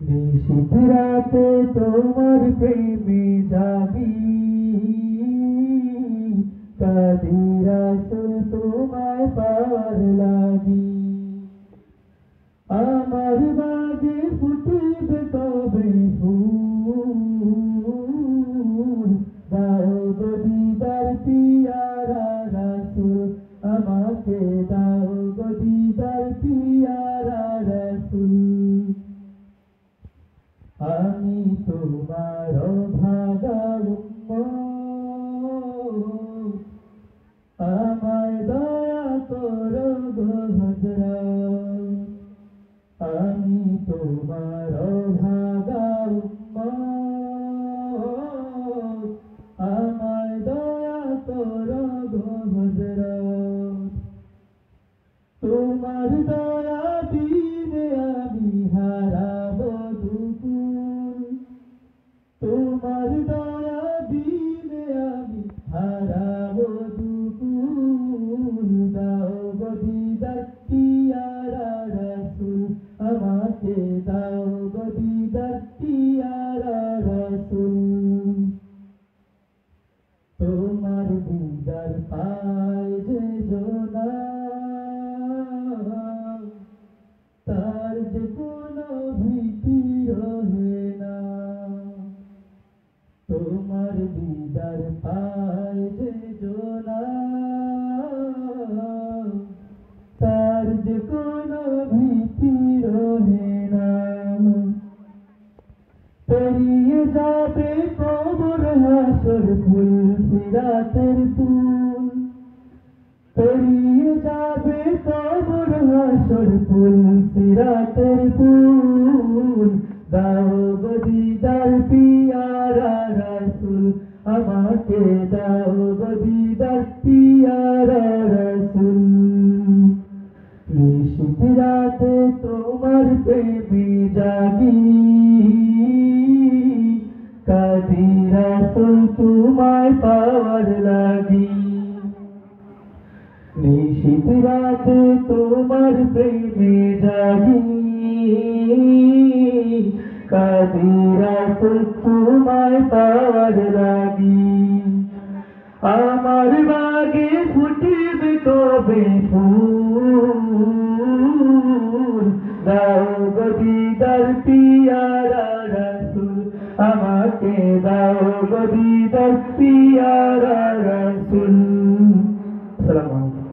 নিশীথ রাতে তোমার প্রেমে জাগি, কাঁদি রাসূল তোমায় পাওয়ার লাগি। আমার বাগে ফুটিবে কবে ফুল, দাও গো দিদার পিয়ারা রাসূল, আমাকে দাও গো দিদার পিয়ারা রাসূল। আমি তোমার ভাগা উম্মত, আমায় দয়া করো গো হযরত। আমি তোমার ভাগা উম্মত, আমায় দয়া করো গো হযরত। তোমার দয়া বিনে আমি হারাবো দুকুল, তোমার দয়া বিনে আমি হারাবো দুকুল। দাও গো দিদার পিয়ারা রাসূল, আমাকে দাও গো দিদার পিয়ারা রাসূল। তোমার দিদার পায় যে জোনা, তার যে কোনো ভীতি রহে না। তোমার দিদার পায় যে জোনা, তার যে কোনো ভীতি রহে না। পেরিয়ে যাবে কবর হাসর ফুল সিরাতের পুল, পেরিয়ে যাবে কবর হাসর ফুল সিরাতের পুল। দাও গো দিদার পিয়ারা রাসূল, আমাকে দাও গো দিদার পিয়ারা রাসূল। নিশীথ রাতে তোমার প্রেমে জাগি, কাঁদি রাসূল তোমায় পাওয়ার লাগি। নিশীথ রাতে তোমার প্রেমে জাগি, কাঁদি রাসূল তোমায় পাওয়ার লাগি। আমার বাগে ফুটিবে কবে ফুল,